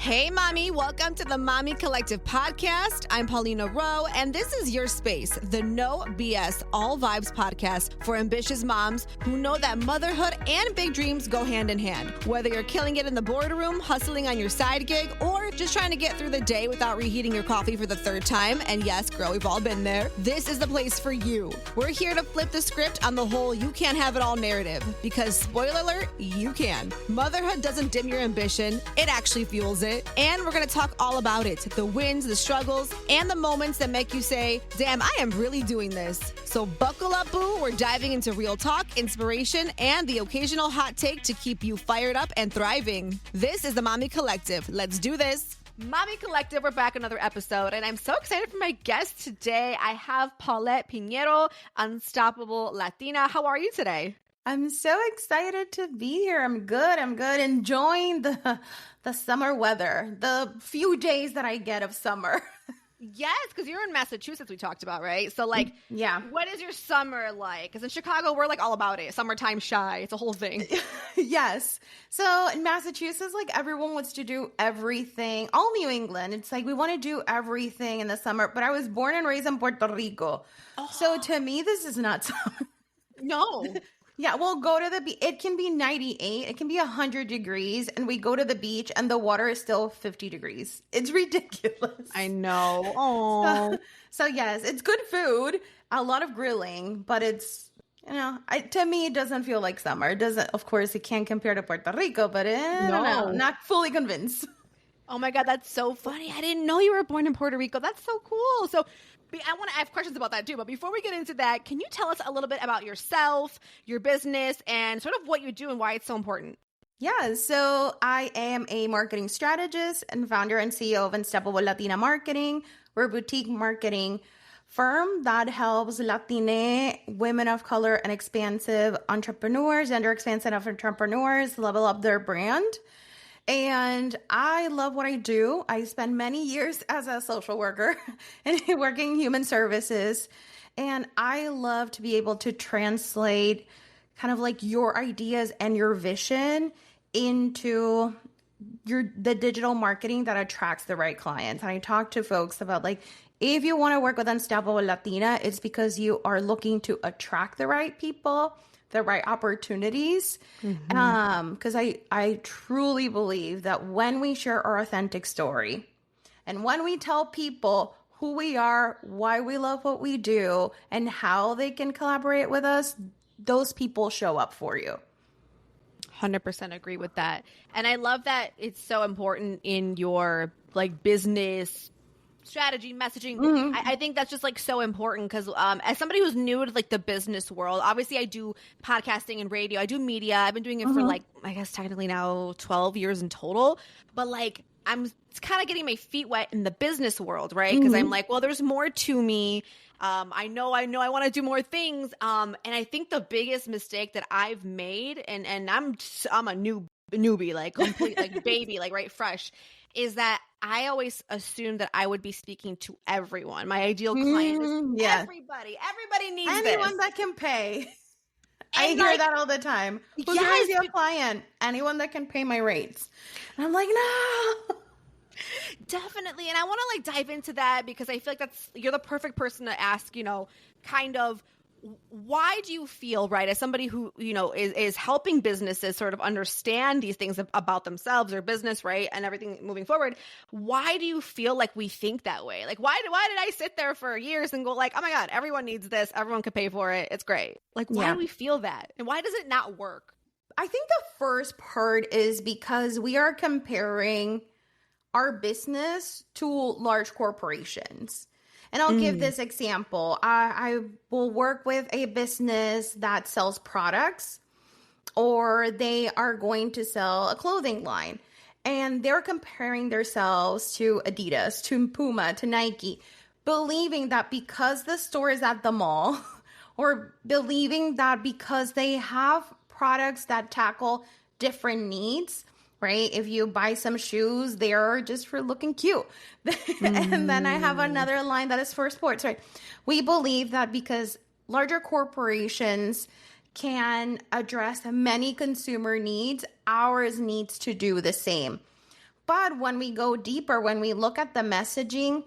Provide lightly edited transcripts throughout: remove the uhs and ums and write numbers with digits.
Hey, Mommy. Welcome to the Mommy Collective podcast. I'm Paulina Rowe, and this is your space, the No BS All Vibes podcast for ambitious moms who know that motherhood and big dreams go hand in hand. Whether you're killing it in the boardroom, hustling on your side gig, or just trying to get through the day without reheating your coffee for the third time, and yes, girl, we've all been there, this is the place for you. We're here to flip the script on the whole you can't have it all narrative, because spoiler alert, you can. Motherhood doesn't dim your ambition, it actually fuels it. And we're going to talk all about it, the wins, the struggles, and the moments that make you say, damn, I am really doing this. So buckle up, boo. We're diving into real talk, inspiration, and the occasional hot take to keep you fired up and thriving. This is the Mommy Collective. Let's do this. Mommy Collective, we're back another episode, and I'm so excited for my guest today. I have Paulette Piñero, Unstoppable Latina. How are you today? I'm so excited to be here. I'm good. Enjoying the summer weather, the few days that I get of summer. Yes, because you're in Massachusetts, we talked about, right? So, yeah. What is your summer like? Because in Chicago, we're all about it. Summertime shy. It's a whole thing. Yes. So in Massachusetts, everyone wants to do everything. All New England, it's we want to do everything in the summer. But I was born and raised in Puerto Rico. Oh. So to me, this is not summer. No. Yeah, we'll go to the beach. It can be 98. It can be 100 degrees. And we go to the beach and the water is still 50 degrees. It's ridiculous. I know. Oh. So yes, it's good food. A lot of grilling. But it's, to me, it doesn't feel like summer. It doesn't, of course, it can't compare to Puerto Rico. But I don't know. Not fully convinced. Oh my God, that's so funny. I didn't know you were born in Puerto Rico. That's so cool. So I have questions about that too. But before we get into that, can you tell us a little bit about yourself, your business, and sort of what you do and why it's so important? Yeah, so I am a marketing strategist and founder and CEO of Unstoppable Latina Marketing. We're a boutique marketing firm that helps Latina, women of color, and expansive entrepreneurs, gender expansive entrepreneurs level up their brand. And I love what I do. I spent many years as a social worker and working in human services. And I love to be able to translate kind of your ideas and your vision into the digital marketing that attracts the right clients. And I talk to folks about if you want to work with Unstoppable Latina, it's because you are looking to attract the right people, the right opportunities. Because I truly believe that when we share our authentic story and when we tell people who we are, why we love what we do, and how they can collaborate with us, those people show up for you. 100% agree with that. And I love that it's so important in your business strategy, messaging. Mm-hmm. I think that's just so important because as somebody who's new to the business world, obviously I do podcasting and radio. I do media. I've been doing it for I guess technically now 12 years in total. But I'm kind of getting my feet wet in the business world, right? Because I'm well, there's more to me. I know I want to do more things. And I think the biggest mistake that I've made, and I'm a newbie, complete baby, right, fresh, is that I always assumed that I would be speaking to everyone. My ideal client is everybody. Everybody needs anyone that can pay. I hear that all the time. Who's your ideal client? Anyone that can pay my rates. And I'm no. Definitely. And I want to dive into that because I feel you're the perfect person to ask, kind of, why do you feel, right, as somebody who, is helping businesses sort of understand these things about themselves or business, right, and everything moving forward, why do you feel we think that way? Why did I sit there for years and go oh my God, everyone needs this, everyone can pay for it, it's great. Why do we feel that? And why does it not work? I think the first part is because we are comparing our business to large corporations. And I'll give this example. I will work with a business that sells products, or they are going to sell a clothing line. And they're comparing themselves to Adidas, to Puma, to Nike, believing that because the store is at the mall, or believing that because they have products that tackle different needs, right? If you buy some shoes, they are just for looking cute. And then I have another line that is for sports, right? We believe that because larger corporations can address many consumer needs, ours needs to do the same. But when we go deeper, when we look at the messaging,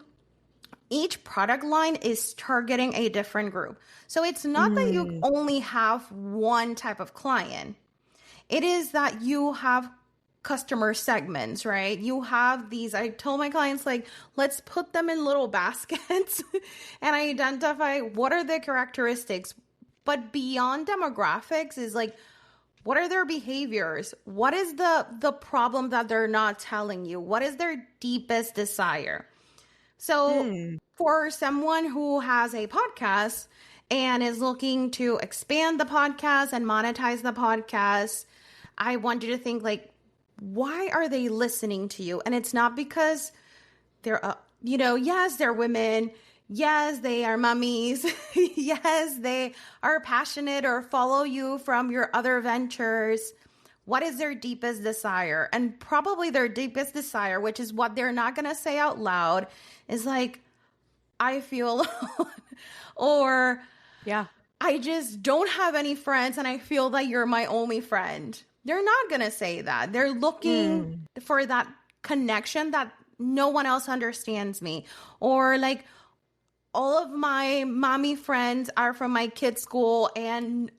each product line is targeting a different group. So it's not that you only have one type of client. It is that you have customer segments, right? You have these, I told my clients, like, let's put them in little baskets and identify what are the characteristics. But beyond demographics is like, what are their behaviors? What is the problem that they're not telling you? What is their deepest desire? So for someone who has a podcast and is looking to expand the podcast and monetize the podcast, I want you to think like, why are they listening to you? And it's not because they're, yes, they're women. Yes, they are mummies. Yes, they are passionate or follow you from your other ventures. What is their deepest desire? And probably their deepest desire, which is what they're not going to say out loud, is like, I feel alone. Or, yeah, I just don't have any friends and I feel that you're my only friend. They're not going to say that. They're looking for that connection that no one else understands me. Or like, all of my mommy friends are from my kids' school and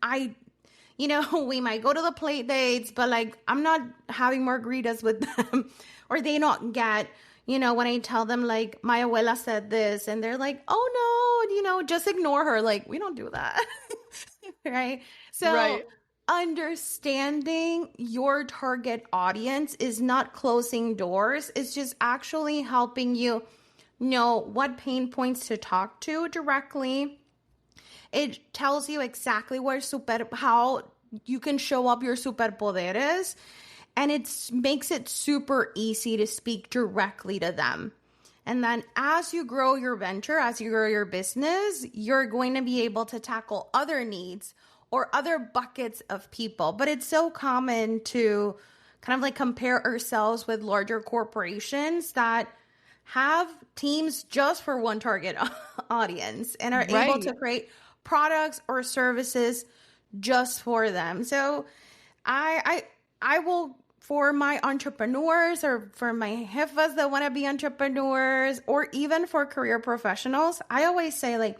we might go to the play dates, but like, I'm not having margaritas with them. Or they don't get, when I tell them like, my abuela said this and they're like, oh no, just ignore her. Like, we don't do that. Right? So understanding your target audience is not closing doors. It's just actually helping you know what pain points to talk to directly. It tells you exactly how you can show up your superpoderes, and it makes it super easy to speak directly to them. And then as you grow your venture, as you grow your business, you're going to be able to tackle other needs or other buckets of people. But it's so common to kind of like compare ourselves with larger corporations that have teams just for one target audience and are able to create products or services just for them. So I will, for my entrepreneurs or for my jefas that want to be entrepreneurs, or even for career professionals, I always say like,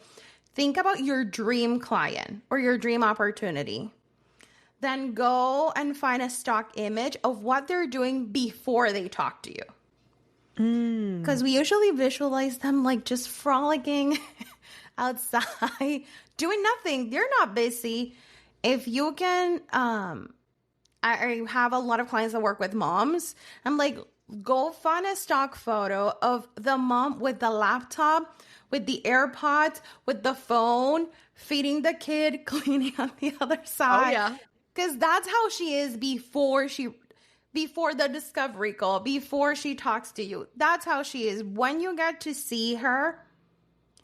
think about your dream client or your dream opportunity. Then go and find a stock image of what they're doing before they talk to you. Because we usually visualize them like just frolicking outside, doing nothing. They're not busy. If you can, I have a lot of clients that work with moms. I'm like, go find a stock photo of the mom with the laptop, with the AirPods, with the phone, feeding the kid, cleaning on the other side. Oh, yeah. Because that's how she is before the discovery call, before she talks to you. That's how she is. When you get to see her,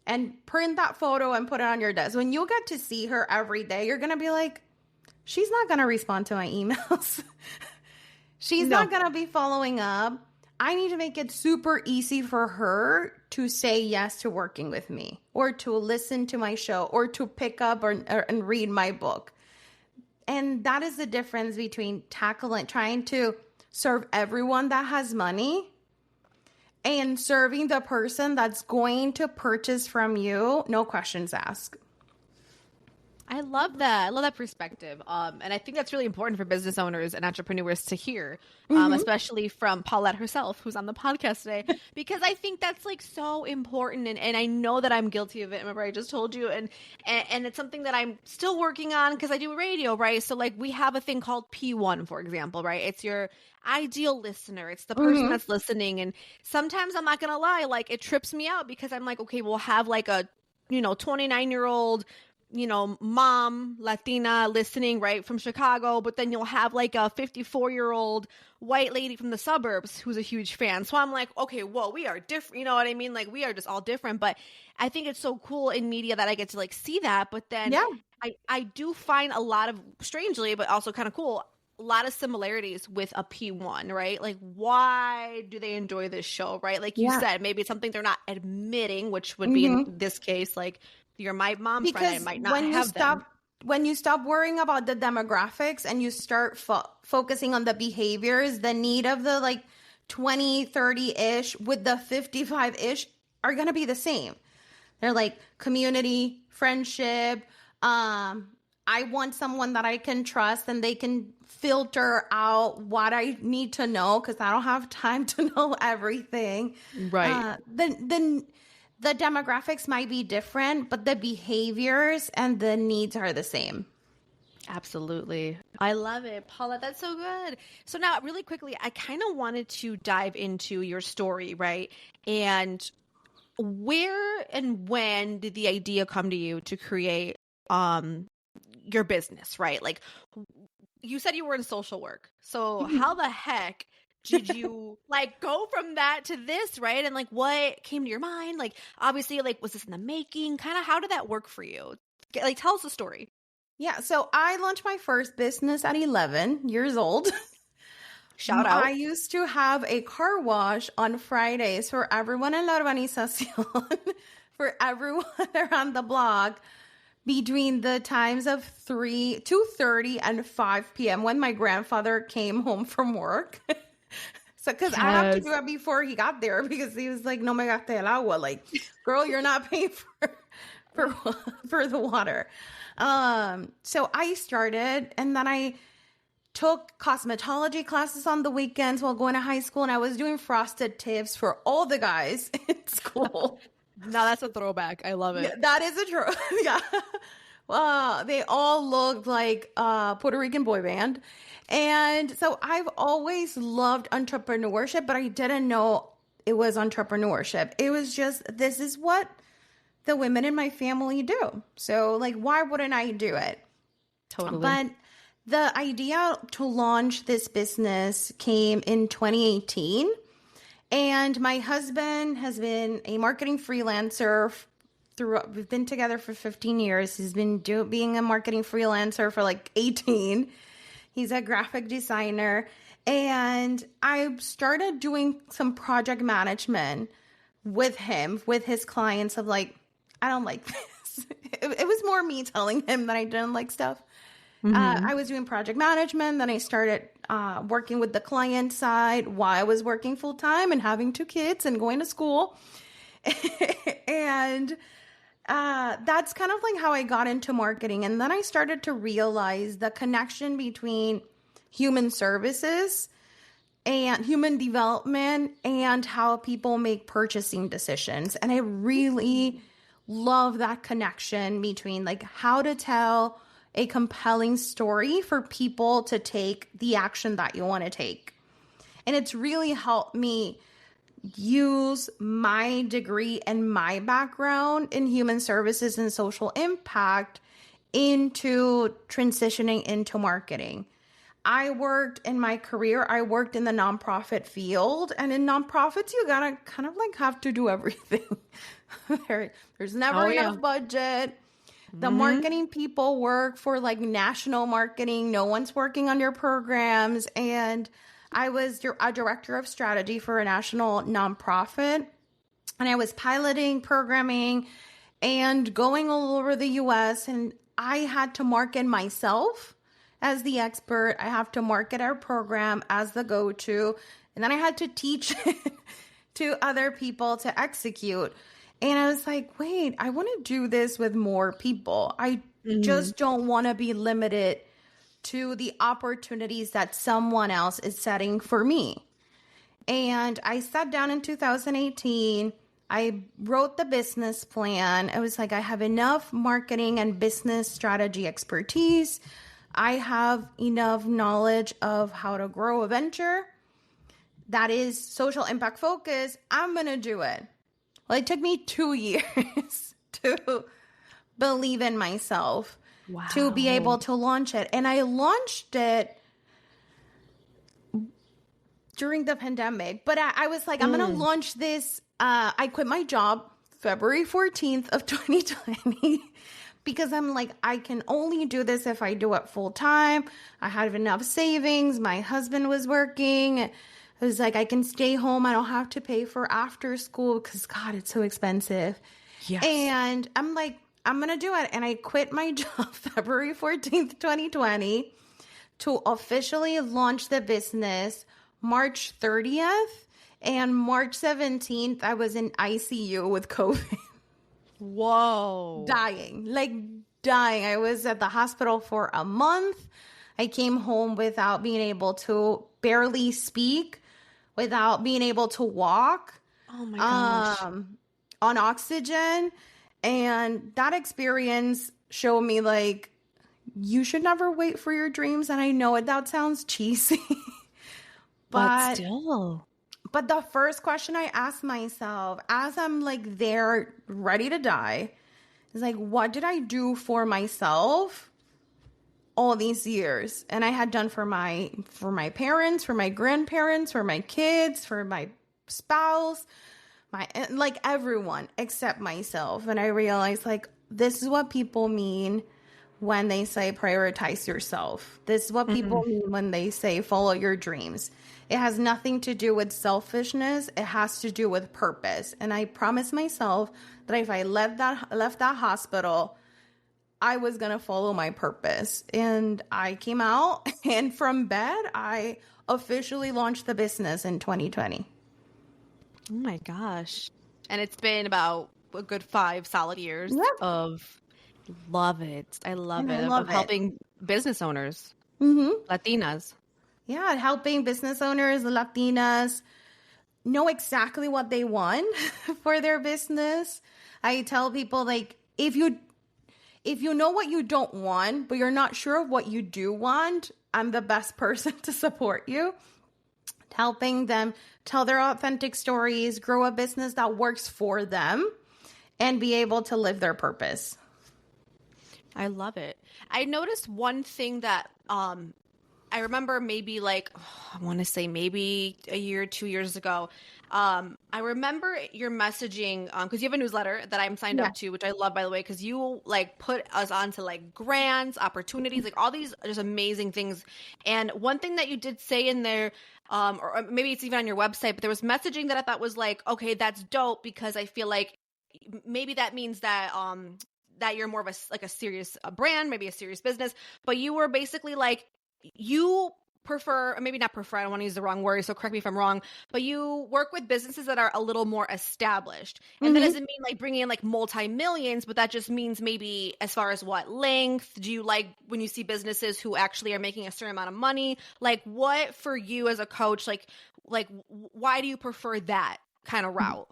and print that photo and put it on your desk, when you get to see her every day, you're going to be like, she's not going to respond to my emails. She's not going to be following up. I need to make it super easy for her to say yes to working with me, or to listen to my show, or to pick up and read my book. And that is the difference between trying to serve everyone that has money and serving the person that's going to purchase from you, no questions asked. I love that. I love that perspective. And I think that's really important for business owners and entrepreneurs to hear, especially from Paulette herself, who's on the podcast today, because I think that's like so important. And I know that I'm guilty of it. Remember, I just told you, and it's something that I'm still working on because I do radio, right? So like we have a thing called P1, for example, right? It's your ideal listener. It's the person that's listening. And sometimes I'm not going to lie, like it trips me out because I'm like, okay, we'll have like a, 29-year-old mom, Latina listening, right, from Chicago, but then you'll have like a 54-year-old white lady from the suburbs who's a huge fan. So I'm like, okay, whoa, we are different. You know what I mean? Like we are just all different. But I think it's so cool in media that I get to like see that. But then I do find a lot of, strangely, but also kind of cool, a lot of similarities with a P1, right? Like, why do they enjoy this show, right? Like you said, maybe it's something they're not admitting, which would be in this case, like, you're my mom's friend, I might not have them. When you stop worrying about the demographics and you start focusing on the behaviors, the need of the like 20, 30-ish with the 55-ish are going to be the same. They're like community, friendship. I want someone that I can trust and they can filter out what I need to know because I don't have time to know everything. Right. The demographics might be different, but the behaviors and the needs are the same. Absolutely. I love it. Paula, that's so good. So now really quickly, I kind of wanted to dive into your story, right? And where and when did the idea come to you to create your business, right? Like you said you were in social work. So how the heck did you like go from that to this, right? And like what came to your mind? Like obviously like was this in the making? Kind of how did that work for you? Like tell us the story. Yeah, so I launched my first business at 11 years old. Shout out. I used to have a car wash on Fridays for everyone in La Urbanización, for everyone around the block between the times of 2:30 and 5 p.m. when my grandfather came home from work. So, because I have to do it before he got there because he was like, no me gaste el agua. Like, girl, you're not paying for the water. So I started and then I took cosmetology classes on the weekends while going to high school. And I was doing frosted tips for all the guys in school. Now that's a throwback. I love it. Yeah, that is a true. Yeah. They all looked like Puerto Rican boy band. And so I've always loved entrepreneurship, but I didn't know it was entrepreneurship. It was just, this is what the women in my family do. So like, why wouldn't I do it? Totally. But the idea to launch this business came in 2018. And my husband has been a marketing freelancer we've been together for 15 years. He's been being a marketing freelancer for like 18. He's a graphic designer. And I started doing some project management with him, with his clients of like, I don't like this. It was more me telling him that I didn't like stuff. I was doing project management. Then I started working with the client side while I was working full time and having 2 kids and going to school. And that's kind of like how I got into marketing. And then I started to realize the connection between human services and human development and how people make purchasing decisions. And I really love that connection between like how to tell a compelling story for people to take the action that you want to take. And it's really helped me use my degree and my background in human services and social impact into transitioning into marketing. I worked in my career in the nonprofit field, and in nonprofits, you gotta kind of like have to do everything. There's never enough budget. The marketing people work for like national marketing. No one's working on your programs. And I was a director of strategy for a national nonprofit. And I was piloting programming and going all over the US. And I had to market myself as the expert. I have to market our program as the go-to. And then I had to teach to other people to execute. And I was like, wait, I want to do this with more people. I just don't want to be limited to the opportunities that someone else is setting for me. And I sat down in 2018. I wrote the business plan. I was like, I have enough marketing and business strategy expertise. I have enough knowledge of how to grow a venture that is social impact focused. I'm going to do it. Well, it took me 2 years to believe in myself, to be able to launch it. And I launched it during the pandemic. But I was like, I'm going to launch this. I quit my job February 14th of 2020 because I'm like, I can only do this if I do it full time. I have enough savings. My husband was working. I was like, I can stay home. I don't have to pay for after school because, God, it's so expensive. Yes. And I'm like, I'm going to do it. And I quit my job February 14th, 2020 to officially launch the business March 30th, and March 17th, I was in ICU with COVID. Whoa. Dying. I was at the hospital for a month. I came home without being able to barely speak, without being able to walk. Oh my gosh. On oxygen. And that experience showed me like, you should never wait for your dreams. And I know that sounds cheesy, but still. But the first question I asked myself as I'm like there ready to die is like, what did I do for myself all these years? And I had done for my parents, for my grandparents, for my kids, for my spouse, like everyone except myself. And I realized like, this is what people mean when they say prioritize yourself. This is what people mean when they say follow your dreams. It has nothing to do with selfishness. It has to do with purpose. And I promised myself that if I left that hospital, I was going to follow my purpose. And I came out, and from bed, I officially launched the business in 2020. Oh my gosh. And it's been about a good 5 solid years of love it. I love it. Of helping business owners, Latinas. Yeah, helping business owners, Latinas, know exactly what they want for their business. I tell people, like, if you know what you don't want, but you're not sure of what you do want, I'm the best person to support you. Helping them tell their authentic stories, grow a business that works for them, and be able to live their purpose. I love it. I noticed one thing that I remember maybe like, I want to say maybe a year, 2 years ago. I remember your messaging because you have a newsletter that I'm signed up to, which I love, by the way, because you like put us onto like grants, opportunities, like all these just amazing things. And one thing that you did say in there, or maybe it's even on your website, but there was messaging that I thought was like, okay, that's dope, because I feel like maybe that means that that you're more of a serious brand, maybe a serious business, but you were basically like, you prefer, maybe not prefer, I don't want to use the wrong word, so correct me if I'm wrong, but you work with businesses that are a little more established. And that doesn't mean like bringing in like multi-millions, but that just means maybe as far as what length, do you like when you see businesses who actually are making a certain amount of money? Like what for you as a coach, like why do you prefer that kind of route?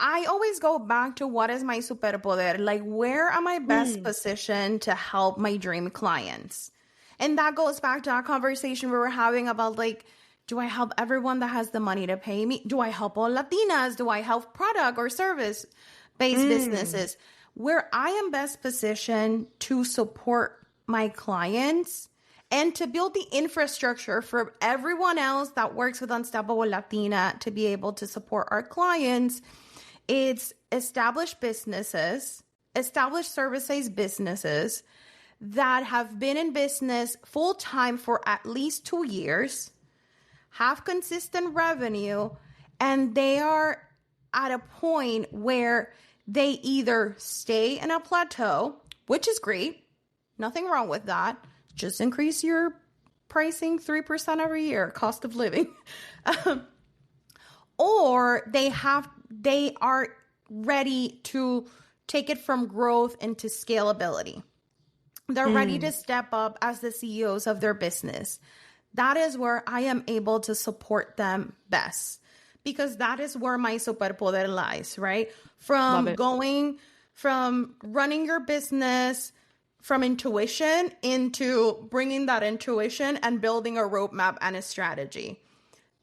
I always go back to what is my superpoder? Like, where am I best positioned to help my dream clients? And that goes back to our conversation we were having about like, do I help everyone that has the money to pay me? Do I help all Latinas? Do I help product or service-based businesses? Where I am best positioned to support my clients and to build the infrastructure for everyone else that works with Unstoppable Latina to be able to support our clients. It's established businesses, established service-based businesses that have been in business full-time for at least 2 years, have consistent revenue, and they are at a point where they either stay in a plateau, which is great, nothing wrong with that, just increase your pricing 3% every year, cost of living, or they are ready to take it from growth into scalability. They're ready to step up as the CEOs of their business. That is where I am able to support them best, because that is where my superpoder lies, right? From running your business from intuition into bringing that intuition and building a roadmap and a strategy.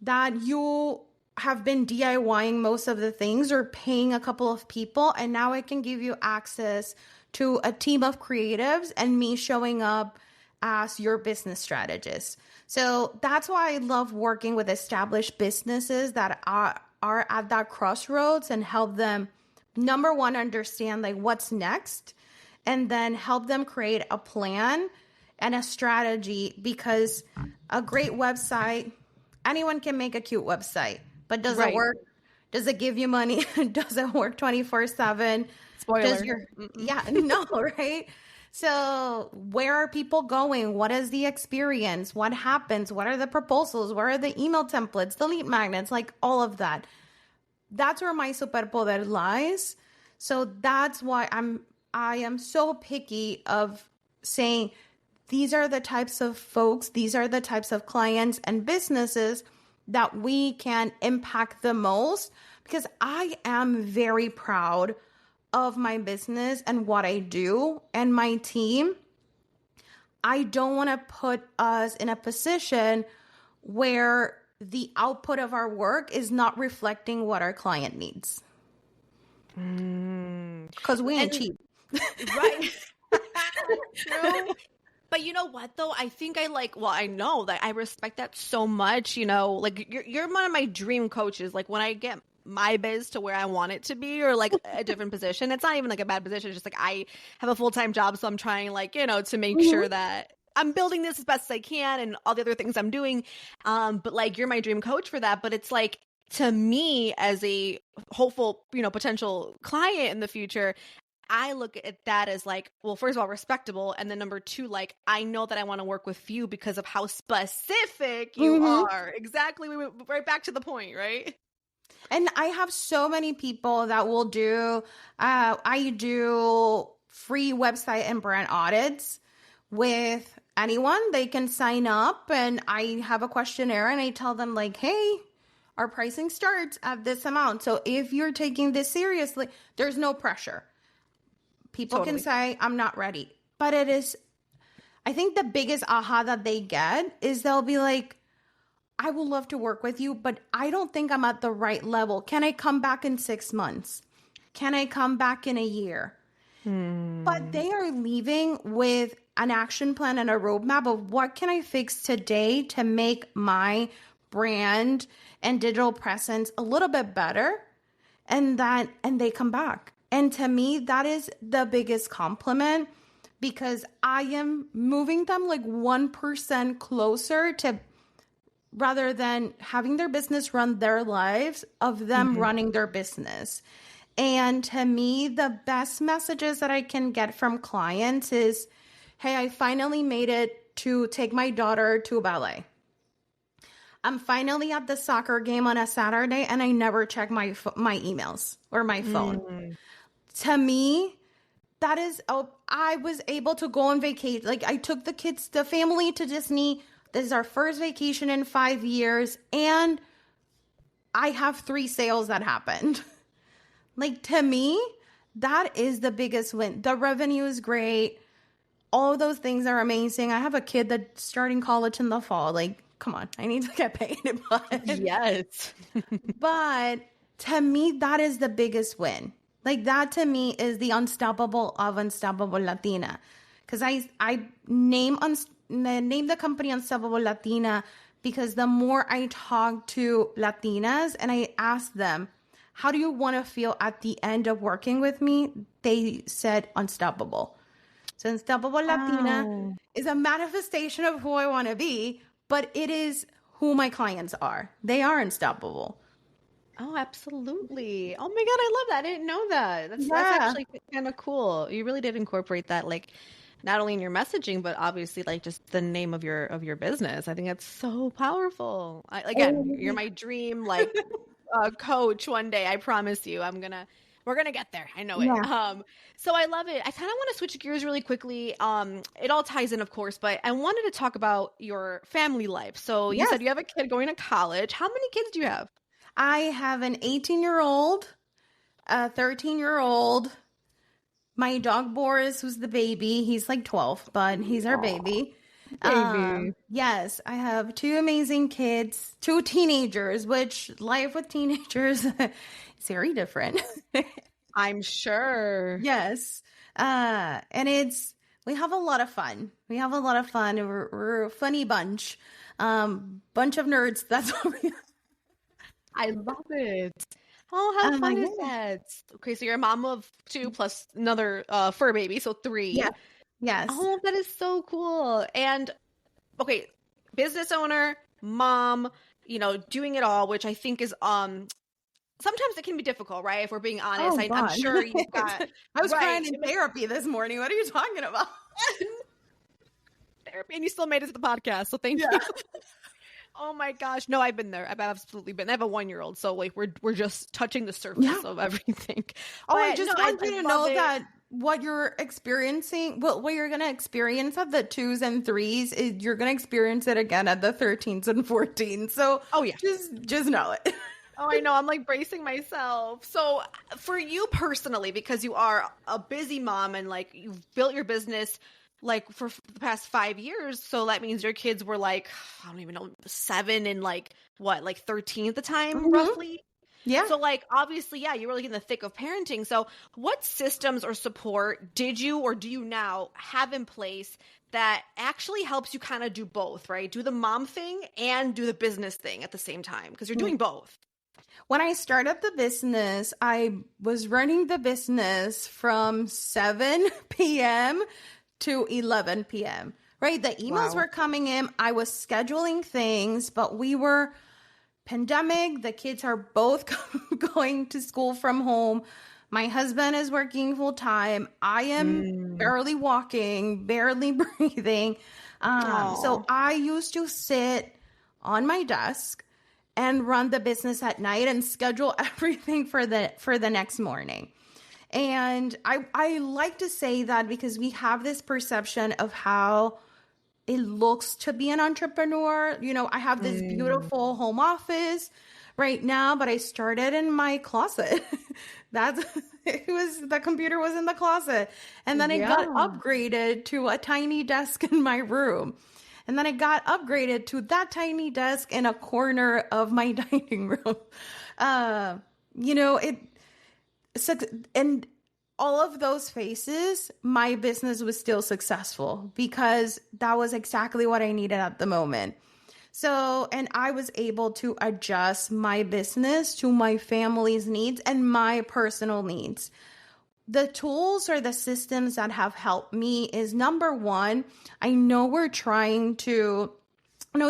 That you have been DIYing most of the things or paying a couple of people, and now I can give you access to a team of creatives and me showing up as your business strategist. So that's why I love working with established businesses that are at that crossroads and help them, number one, understand like what's next, and then help them create a plan and a strategy, because a great website, anyone can make a cute website, but does it work? Does it give you money? Does it work 24/7? Spoiler. No, right? So where are people going? What is the experience? What happens? What are the proposals? What are the email templates, the lead magnets, like all of that? That's where my superpoder lies. So that's why I am so picky of saying these are the types of folks, these are the types of clients and businesses that we can impact the most, because I am very proud of my business and what I do and my team. I don't want to put us in a position where the output of our work is not reflecting what our client needs. Because we ain't cheap. Right. True. But you know what, though? I think I know that I respect that so much. Like you're one of my dream coaches. Like when I get my biz to where I want it to be, or like a different position, it's not even like a bad position. It's just like I have a full-time job. So I'm trying to make sure that I'm building this as best as I can and all the other things I'm doing. But like you're my dream coach for that. But it's like, to me as a hopeful, potential client in the future, I look at that as like, well, first of all, respectable. And then number two, like, I know that I want to work with you because of how specific you are. Exactly. We went right back to the point, right? And I have so many people that will do, I do free website and brand audits with anyone. They can sign up and I have a questionnaire and I tell them like, hey, our pricing starts at this amount. So if you're taking this seriously, there's no pressure. People can say, I'm not ready. But it is, I think the biggest aha that they get is they'll be like, I would love to work with you, but I don't think I'm at the right level. Can I come back in 6 months? Can I come back in a year? But they are leaving with an action plan and a roadmap of what can I fix today to make my brand and digital presence a little bit better, and they come back. And to me, that is the biggest compliment, because I am moving them like 1% closer to, rather than having their business run their lives, of them running their business. And to me, the best messages that I can get from clients is, hey, I finally made it to take my daughter to ballet. I'm finally at the soccer game on a Saturday and I never check my emails or my phone. To me, that is, I was able to go on vacation. Like I took the family to Disney. This is our first vacation in 5 years. And I have 3 sales that happened. Like to me, that is the biggest win. The revenue is great. All of those things are amazing. I have a kid that's starting college in the fall. Like, come on, I need to get paid. But, yes. But to me, that is the biggest win. Like that to me is the unstoppable of Unstoppable Latina. Because I name the company Unstoppable Latina because the more I talk to Latinas and I ask them, how do you want to feel at the end of working with me? They said unstoppable. So Unstoppable Latina is a manifestation of who I want to be, but it is who my clients are. They are unstoppable. Oh, absolutely. Oh my God, I love that. I didn't know that. That's actually kind of cool. You really did incorporate that, like, not only in your messaging, but obviously like just the name of your business. I think that's so powerful. You're my dream, like, coach one day. I promise you, we're gonna get there. I know it. So I love it. I kind of want to switch gears really quickly. It all ties in, of course, but I wanted to talk about your family life. So you said you have a kid going to college. How many kids do you have? I have an 18-year-old, a 13-year-old, my dog Boris, who's the baby. He's like 12, but he's our baby. Yes, I have 2 amazing kids, 2 teenagers, which life with teenagers is very different. I'm sure. Yes. And we have a lot of fun. We're a funny bunch. Bunch of nerds. That's what we are. I love it. Oh, how fun is that? Okay, so you're a mom of 2 plus another fur baby, so 3. Yeah. Yes. Oh, that is so cool. And okay, business owner, mom, doing it all, which I think is sometimes it can be difficult, right? If we're being honest. I'm sure you've got I was crying in therapy this morning. What are you talking about? Therapy, and you still made it to the podcast, so thank you. Oh my gosh. No, I've been there. I've absolutely been. I have a 1-year-old, so like we're just touching the surface of everything. Oh, I just want you to know that what you're experiencing, what you're going to experience at the 2s and 3s is you're going to experience it again at the 13s and 14s. So just know it. Oh, I know. I'm like bracing myself. So for you personally, because you are a busy mom and like you've built your business like for the past 5 years. So that means your kids were like, I don't even know, 7 and like what, like 13 at the time, roughly? Yeah. So like, obviously, yeah, you were like in the thick of parenting. So what systems or support did you, or do you now have in place that actually helps you kind of do both, right? Do the mom thing and do the business thing at the same time, because you're doing both. When I started the business, I was running the business from 7 p.m. to 11 p.m., right? The emails were coming in. I was scheduling things, but we were pandemic. The kids are both going to school from home. My husband is working full time. I am barely walking, barely breathing. So I used to sit on my desk and run the business at night and schedule everything for the next morning. And I like to say that because we have this perception of how it looks to be an entrepreneur. You know, I have this beautiful home office right now, but I started in my closet. The computer was in the closet. And then it got upgraded to a tiny desk in my room. And then it got upgraded to that tiny desk in a corner of my dining room. And all of those phases, my business was still successful because that was exactly what I needed at the moment. So, and I was able to adjust my business to my family's needs and my personal needs. The tools or the systems that have helped me is, number one, I know we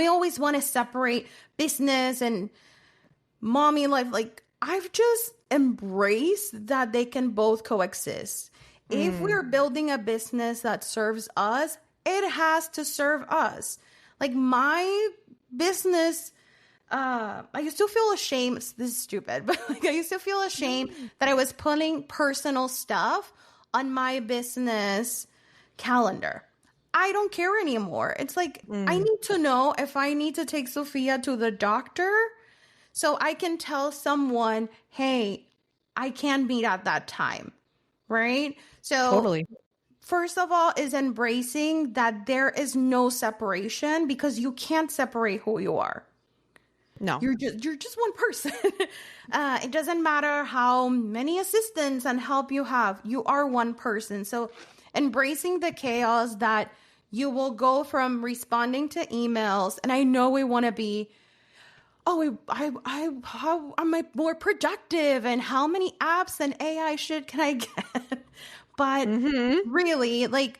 always want to separate business and mommy life. Like, I've just embraced that they can both coexist. If we're building a business that serves us, it has to serve us. Like my business, I used to feel ashamed. This is stupid, but like I used to feel ashamed that I was putting personal stuff on my business calendar. I don't care anymore. It's like, I need to know if I need to take Sophia to the doctor so I can tell someone, hey, I can't meet at that time, right? So totally. First of all is embracing that there is no separation because you can't separate who you are. No. You're just one person. It doesn't matter how many assistants and help you have. You are one person. So embracing the chaos that you will go from responding to emails. And I know we want to be, how am I more productive? And how many apps and AI shit can I get? But really, like,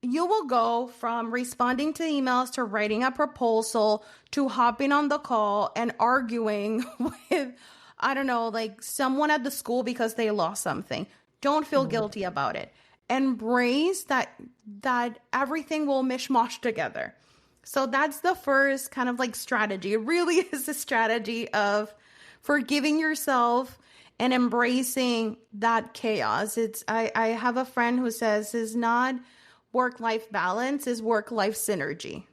you will go from responding to emails to writing a proposal to hopping on the call and arguing with, I don't know, like someone at the school because they lost something. Don't feel guilty about it. Embrace that everything will mishmash together. So that's the first kind of like strategy. It really is a strategy of forgiving yourself and embracing that chaos. I have a friend who says it's not work-life balance, is work-life synergy.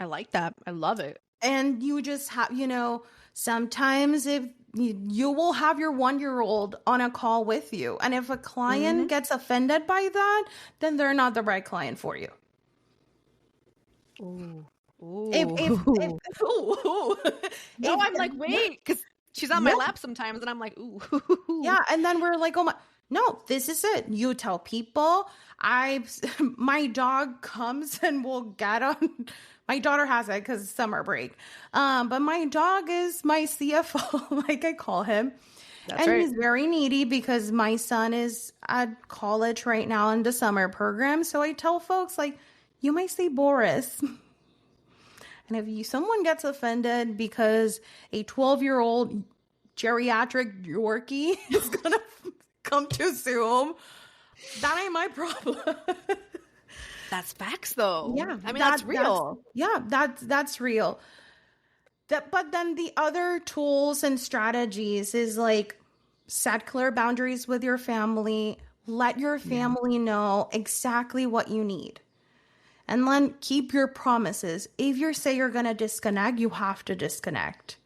I like that. I love it. And you just have, sometimes if you will have your 1-year-old on a call with you. And if a client gets offended by that, then they're not the right client for you. Ooh. No, I'm like, wait, because she's on my lap sometimes and I'm like, ooh. Yeah. And then we're like, oh my, no, this is it. You tell people. My dog comes and will get on. My daughter has it because it's summer break. But my dog is my CFO, like I call him. That's right. He's very needy because my son is at college right now in the summer program. So I tell folks, like, you might say Boris. And if someone gets offended because a 12-year-old geriatric Yorkie is going to come to Zoom, that ain't my problem. That's facts though. Yeah. I mean, that's real. That's real. But then the other tools and strategies is like set clear boundaries with your family. Let your family know exactly what you need. And then keep your promises. If you say you're going to disconnect, you have to disconnect.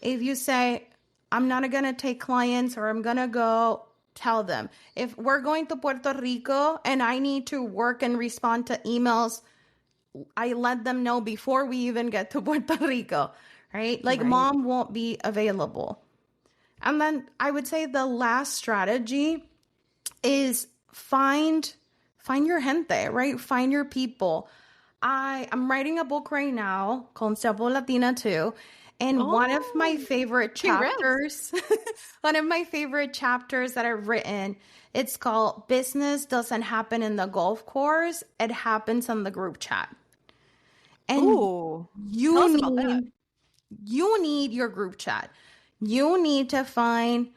If you say, I'm not going to take clients or I'm going to go, tell them. If we're going to Puerto Rico and I need to work and respond to emails, I let them know before we even get to Puerto Rico, right? Like mom won't be available. And then I would say the last strategy is find your gente, right? Find your people. I'm writing a book right now called Latina too. And one of my favorite chapters, one of my favorite chapters that I've written, it's called Business Doesn't Happen in the Golf Course. It happens on the group chat. And you need your group chat. You need to find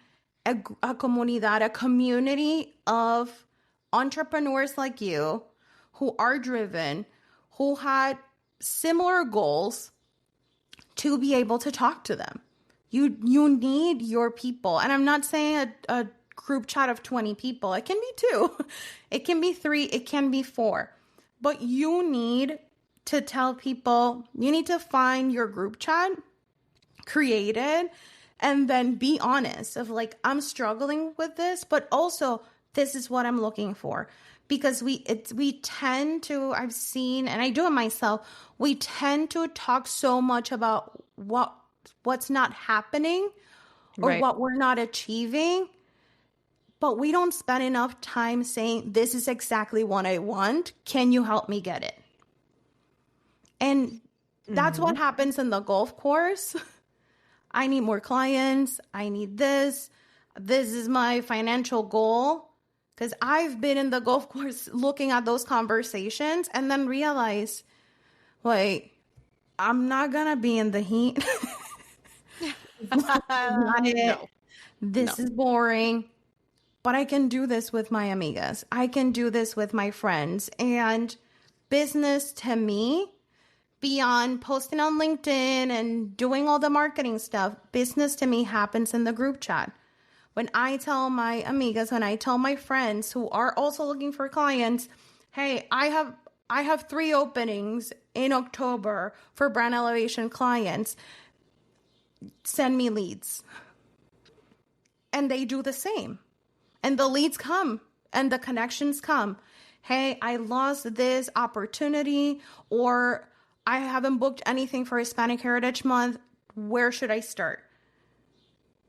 a comunidad, a community of entrepreneurs like you who are driven, who had similar goals to be able to talk to them. You need your people. And I'm not saying a group chat of 20 people. It can be 2. It can be 3. It can be 4. But you need to tell people, you need to find your group chat, create it, and then be honest of like, I'm struggling with this, but also this is what I'm looking for. Because we tend to, I've seen, and I do it myself, we tend to talk so much about what's not happening or what we're not achieving, but we don't spend enough time saying, this is exactly what I want. Can you help me get it? And that's what happens in the golf course. I need more clients. I need this. This is my financial goal. Because I've been in the golf course looking at those conversations and then realize, wait, I'm not going to be in the heat. No. This is boring. But I can do this with my amigas. I can do this with my friends. And business to me, beyond posting on LinkedIn and doing all the marketing stuff, business to me happens in the group chat. When I tell my amigas, when I tell my friends who are also looking for clients, hey, I have 3 openings in October for brand elevation clients. Send me leads. And they do the same. And the leads come and the connections come. Hey, I lost this opportunity, or I haven't booked anything for Hispanic Heritage Month. Where should I start?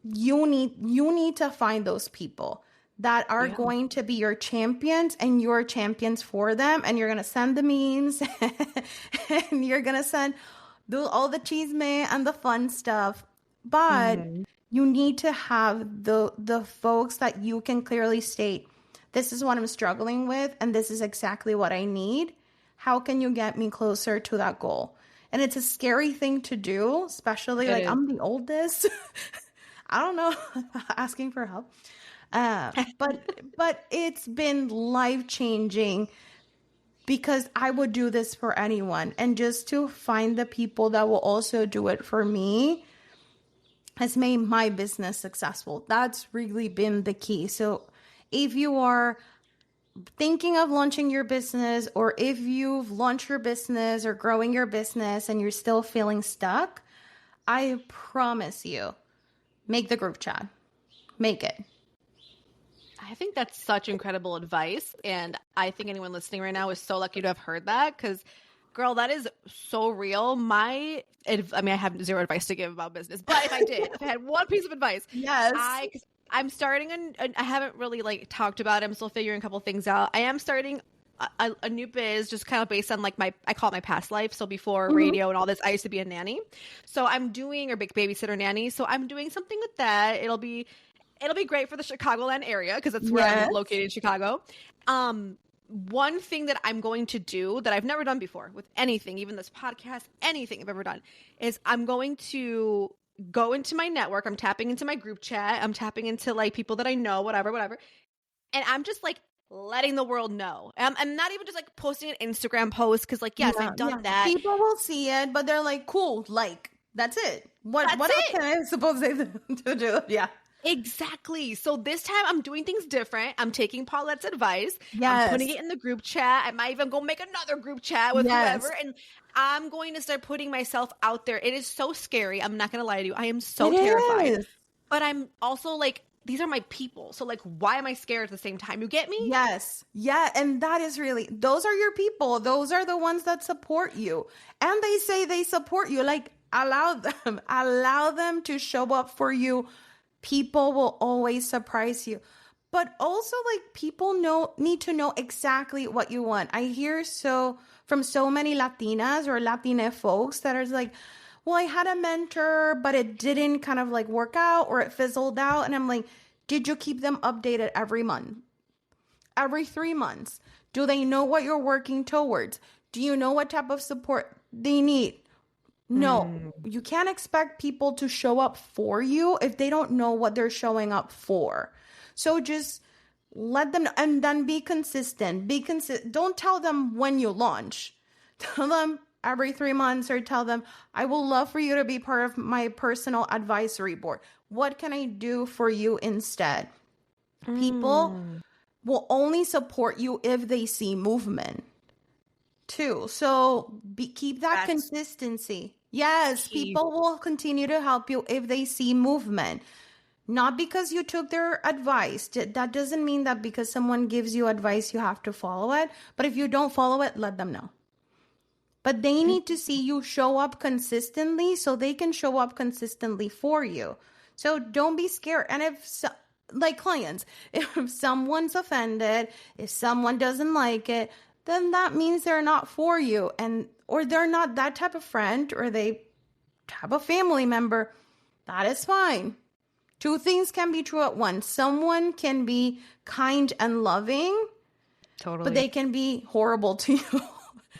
You need to find those people that are going to be your champions, and you're champions for them. And you're going to send the memes and you're going to do all the chisme and the fun stuff. But you need to have the folks that you can clearly state, this is what I'm struggling with, and this is exactly what I need. How can you get me closer to that goal? And it's a scary thing to do, especially I'm the oldest. I don't know, asking for help. But it's been life-changing because I would do this for anyone. And just to find the people that will also do it for me has made my business successful. That's really been the key. So if you are thinking of launching your business, or if you've launched your business or growing your business and you're still feeling stuck, I promise you, make the group chat. Make it. I think that's such incredible advice. And I think anyone listening right now is so lucky to have heard that, because girl, that is so real. I have 0 advice to give about business, but if I had one piece of advice, yes, I'm starting I haven't really talked about it. I'm still figuring a couple things out. I am starting a new biz, just kind of based on I call it my past life. So before radio and all this, I used to be a nanny. So I'm doing, or big babysitter nanny. So I'm doing something with that. It'll be great for the Chicagoland area, because that's where I'm located in Chicago. One thing that I'm going to do that I've never done before with anything, even this podcast, anything I've ever done, is I'm going to go into my network. I'm tapping into my group chat. I'm tapping into people that I know, whatever. And I'm just letting the world know. I'm not even just like posting an Instagram post because like, yes, I've done that. People will see it, but they're like, cool, like, that's it. What else can I suppose to do? Yeah. Exactly. So this time I'm doing things different. I'm taking Paulette's advice. Yes. I'm putting it in the group chat. I might even go make another group chat with whoever. And I'm going to start putting myself out there. It is so scary. I'm not going to lie to you. I am so terrified. But I'm also like, these are my people. So like, why am I scared at the same time? You get me? Yes. Yeah. And that is really, those are your people. Those are the ones that support you. And they say they support you. Like, allow them to show up for you. People will always surprise you. But also, like, people need to know exactly what you want. I hear from so many Latinas or Latina folks that are like, well, I had a mentor, but it didn't kind of like work out or it fizzled out. And I'm like, did you keep them updated every month? Every 3 months? Do they know what you're working towards? Do you know what type of support they need? No, you can't expect people to show up for you if they don't know what they're showing up for. So just let them know, and then be consistent. Don't tell them when you launch. Tell them every 3 months, or tell them, I will love for you to be part of my personal advisory board. What can I do for you instead? People will only support you if they see movement too. So keep that consistency. Yes, people will continue to help you if they see movement. Not because you took their advice. That doesn't mean that because someone gives you advice, you have to follow it. But if you don't follow it, let them know. But they need to see you show up consistently so they can show up consistently for you. So don't be scared. And like clients, if someone's offended, if someone doesn't like it, then that means they're not for you, or they're not that type of friend, or they have a family member. That is fine. Two things can be true at once. Someone can be kind and loving, but they can be horrible to you.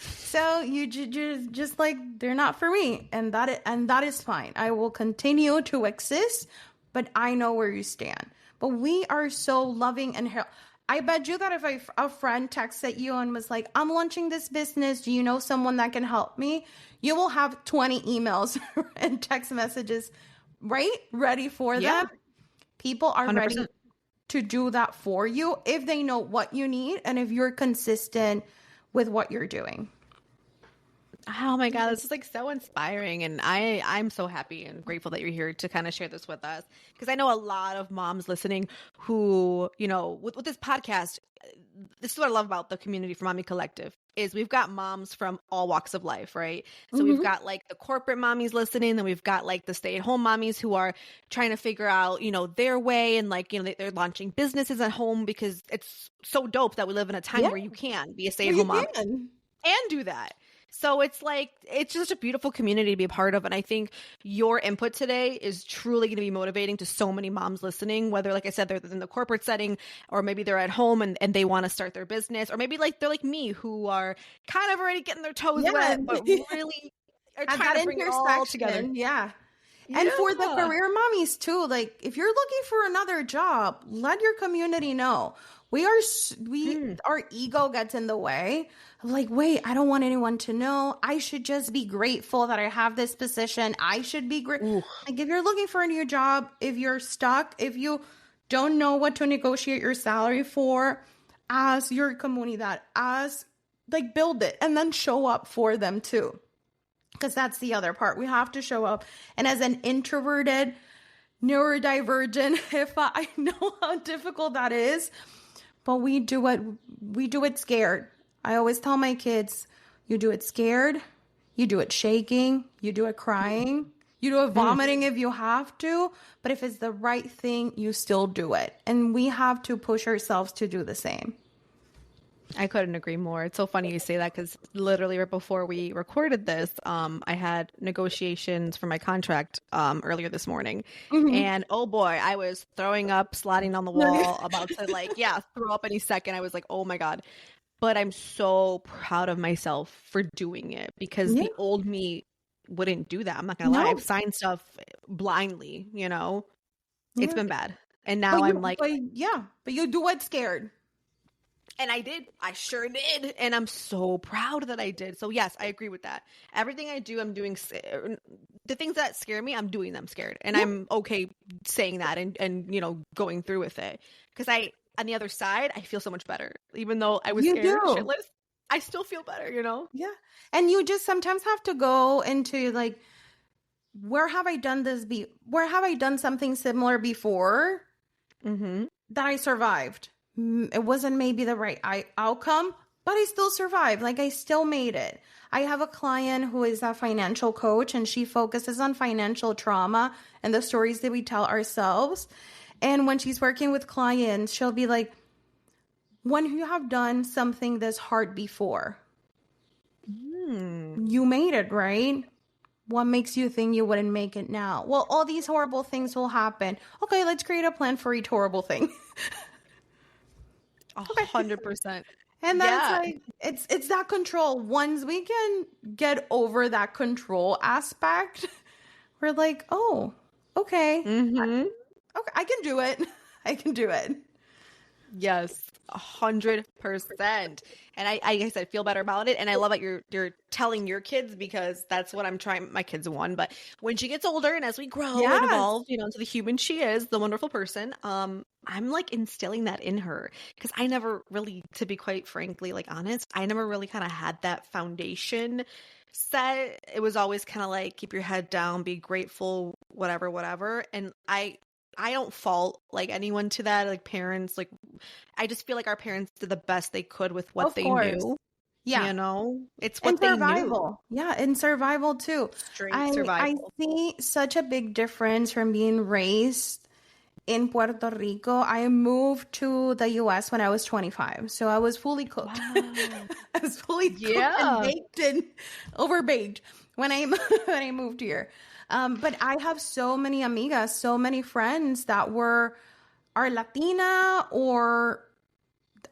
So you just like, they're not for me, and that is fine. I will continue to exist, but I know where you stand. But we are so loving and I bet you that if a friend texted you and was like, I'm launching this business, do you know someone that can help me? You will have 20 emails and text messages, right? Ready for them. People are 100%. Ready to do that for you if they know what you need and if you're consistent with what you're doing. Oh my God, this is like so inspiring. And I'm so happy and grateful that you're here to kind of share this with us. Because I know a lot of moms listening who, you know, with this podcast, this is what I love about the community for Mommy Collective is we've got moms from all walks of life, right? So we've got like the corporate mommies listening, then we've got like the stay-at-home mommies who are trying to figure out, you know, their way, and like, you know, they're launching businesses at home because it's so dope that we live in a time where you can be a stay-at-home mom and do that. So it's like, it's just a beautiful community to be a part of. And I think your input today is truly going to be motivating to so many moms listening, whether, like I said, they're in the corporate setting, or maybe they're at home and they want to start their business, or maybe like they're like me who are kind of already getting their toes wet, but really are trying to bring it all together. Yeah. And for the career mommies too, like if you're looking for another job, let your community know. Our ego gets in the way. Like, wait, I don't want anyone to know. I should just be grateful that I have this position. I should be great. Like if you're looking for a new job, if you're stuck, if you don't know what to negotiate your salary for, ask your comunidad, like build it and then show up for them too. Because that's the other part. We have to show up. And as an introverted, neurodivergent, if I know how difficult that is, but we do it scared. I always tell my kids, you do it scared, you do it shaking, you do it crying, you do it vomiting if you have to, but if it's the right thing, you still do it. And we have to push ourselves to do the same. I couldn't agree more. It's so funny you say that because literally right before we recorded this, I had negotiations for my contract earlier this morning. And oh boy, I was throwing up, sliding on the wall, about to throw up any second. I was like, oh my God. But I'm so proud of myself for doing it because the old me wouldn't do that. I'm not going to lie. I've signed stuff blindly, you know. It's been bad. And now but you do it scared. And I did. I sure did. And I'm so proud that I did. So yes, I agree with that. Everything I do, I'm doing the things that scare me, I'm doing them scared. And I'm okay saying that and going through with it. Because on the other side, I feel so much better. Even though I was You scared do. shitless, I still feel better, Yeah. And you just sometimes have to go into like, where have I done this? Where have I done something similar before that I survived? It wasn't maybe the right outcome, but I still survived. Like I still made it. I have a client who is a financial coach and she focuses on financial trauma and the stories that we tell ourselves. And when she's working with clients, she'll be like, when you have done something this hard before, you made it, right? What makes you think you wouldn't make it now? Well, all these horrible things will happen. Okay, let's create a plan for each horrible thing. 100%. And that's like, it's that control. Once we can get over that control aspect, we're like, oh, okay. Okay, I can do it. I can do it. Yes, 100%. And I guess I feel better about it. And I love that you're telling your kids, because that's what I'm trying. My kid's one, but when she gets older and as we grow and evolve, into the human she is, the wonderful person, I'm like instilling that in her, because I never really, to be quite frankly, like honest, I never really kind of had that foundation set. It was always kind of like, keep your head down, be grateful, whatever. And I don't fault like anyone to that, like parents, like I just feel like our parents did the best they could with what they knew. Yeah. It's what they knew. Yeah, in survival too. Straight survival. I see such a big difference from being raised in Puerto Rico. I moved to the US when I was 25. So I was fully cooked. Wow. I was fully cooked and baked and overbaked when I moved here. But I have so many amigas, so many friends that are Latina or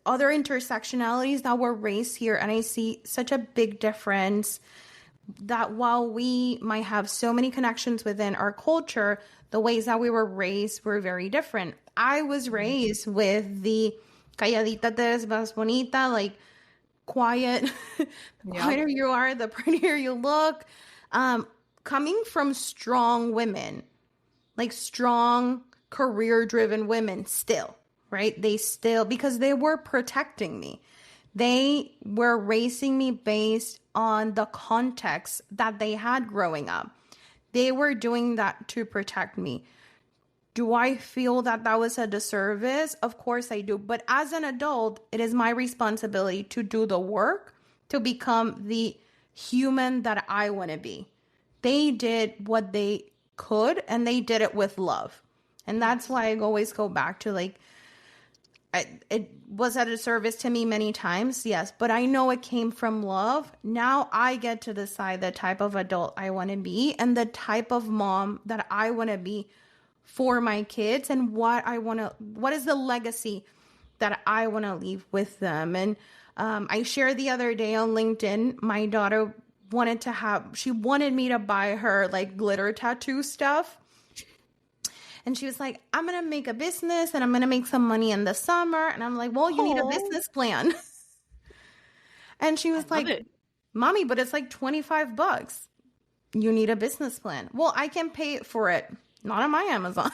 other intersectionalities that were raised here. And I see such a big difference that while we might have so many connections within our culture, the ways that we were raised were very different. I was raised with the calladita te ves más bonita, like quiet. The quieter you are, the prettier you look. Coming from strong women, like strong career-driven women still, right? They still, because they were protecting me. They were raising me based on the context that they had growing up. They were doing that to protect me. Do I feel that that was a disservice? Of course I do. But as an adult, it is my responsibility to do the work to become the human that I want to be. They did what they could and they did it with love. And that's why I always go back to like, it was at a service to me many times, yes, but I know it came from love. Now I get to decide the type of adult I want to be and the type of mom that I want to be for my kids and what is the legacy that I want to leave with them. And I shared the other day on LinkedIn, my daughter she wanted me to buy her like glitter tattoo stuff. And she was like, I'm going to make a business and I'm going to make some money in the summer. And I'm like, well, you need a business plan. And she was like, Mommy, but it's like $25. You need a business plan. Well, I can pay for it. Not on my Amazon.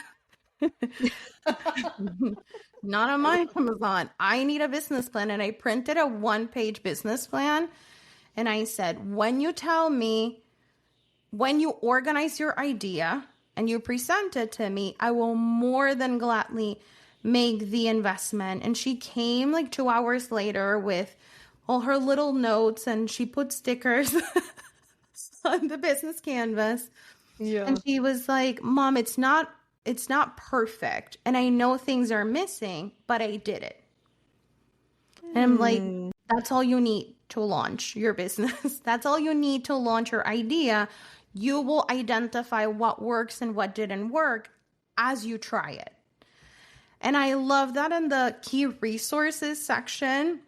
Not on my Amazon. I need a business plan. And I printed a 1-page business plan. And I said, when you organize your idea and you present it to me, I will more than gladly make the investment. And she came like 2 hours later with all her little notes and she put stickers on the business canvas. Yeah. And she was like, Mom, it's not perfect. And I know things are missing, but I did it. And I'm like, that's all you need to launch your business. That's all you need to launch your idea. You will identify what works and what didn't work as you try it. And I love that in the key resources section,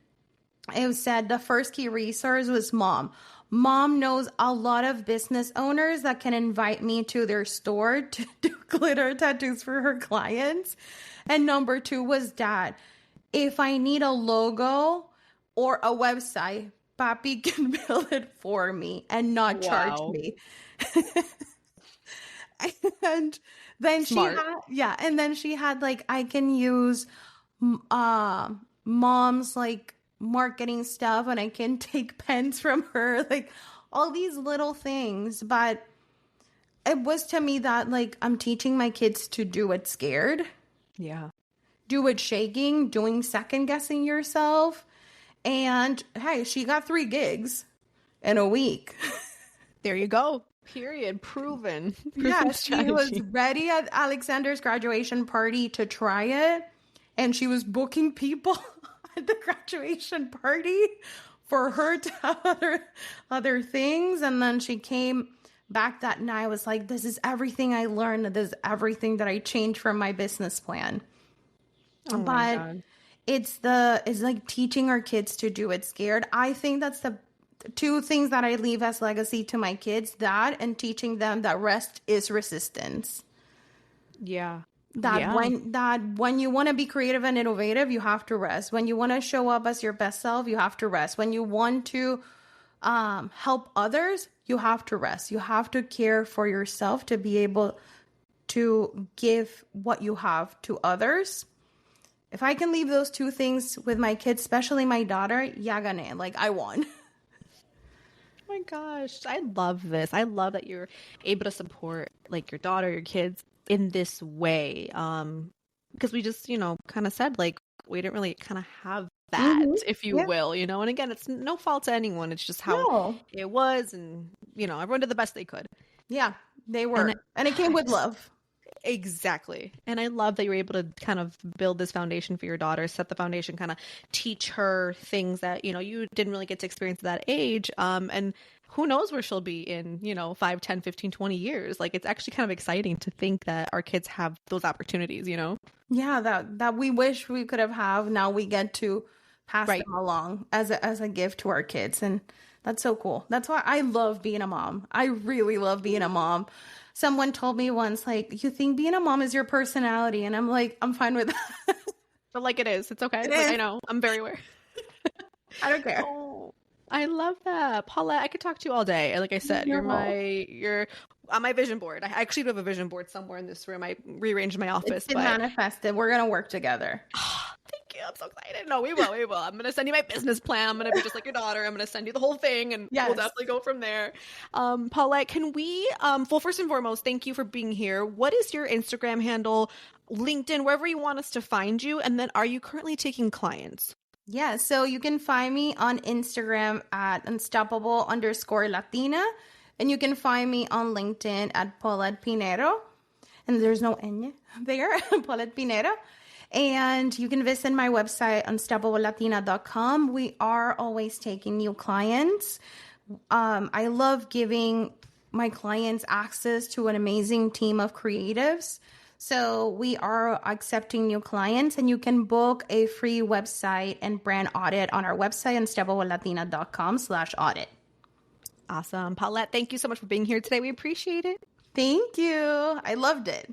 it said the first key resource was mom. Mom knows a lot of business owners that can invite me to their store to do glitter tattoos for her clients. And number 2 was dad. if I need a logo or a website, Papi can build it for me and not charge me. And then Smart. and then she had like, I can use mom's like marketing stuff, and I can take pens from her, like all these little things. But it was to me that like, I'm teaching my kids to do it scared. Yeah. Do it shaking, doing second guessing yourself. And hey, she got 3 gigs in a week. There you go. Period. Proven. Yeah, strategy. she was ready at Alexander's graduation party to try it. And she was booking people at the graduation party for her to have other things. And then she came back that night. I was like, this is everything I learned. This is everything that I changed from my business plan. Oh my God. It's like teaching our kids to do it scared. I think that's the 2 things that I leave as legacy to my kids, that and teaching them that rest is resistance. Yeah. When you want to be creative and innovative, you have to rest. When you want to show up as your best self, you have to rest. When you want to help others, you have to rest. You have to care for yourself to be able to give what you have to others. If I can leave those 2 things with my kids, especially my daughter, ya gané. Like, I won. Oh my gosh. I love this. I love that you're able to support like your daughter, your kids in this way. Because we just, kind of said like, we didn't really kind of have that, if you will, and again, it's no fault to anyone. It's just how it was. And, everyone did the best they could. Yeah, they were. And it came with love. Exactly. And I love that you were able to kind of build this foundation for your daughter, set the foundation, kind of teach her things that, you didn't really get to experience at that age. And who knows where she'll be in, 5, 10, 15, 20 years. Like, it's actually kind of exciting to think that our kids have those opportunities, Yeah, that we wish we could have. Now we get to pass them along as a gift to our kids. And that's so cool. That's why I love being a mom. I really love being a mom. Someone told me once, like, you think being a mom is your personality? And I'm like, I'm fine with that. But like, it is. It's okay. I know. I'm very aware. I don't care. Oh, I love that. Paulette, I could talk to you all day. Like I said, you're on my vision board. I actually do have a vision board somewhere in this room. I rearranged my office. It's manifested. We're going to work together. Thank you. I'm so excited. No, we will. I'm going to send you my business plan. I'm going to be just like your daughter. I'm going to send you the whole thing, and we'll definitely go from there. Paulette, can we, well, first and foremost, thank you for being here. What is your Instagram handle, LinkedIn, wherever you want us to find you? And then are you currently taking clients? Yeah, so you can find me on Instagram at unstoppable_Latina. And you can find me on LinkedIn at Paulette Piñero. And there's no N there, Paulette Piñero. And you can visit my website, unstoppablelatina.com. We are always taking new clients. I love giving my clients access to an amazing team of creatives. So we are accepting new clients, and you can book a free website and brand audit on our website, unstoppablelatina.com/audit. Awesome. Paulette, thank you so much for being here today. We appreciate it. Thank you. I loved it.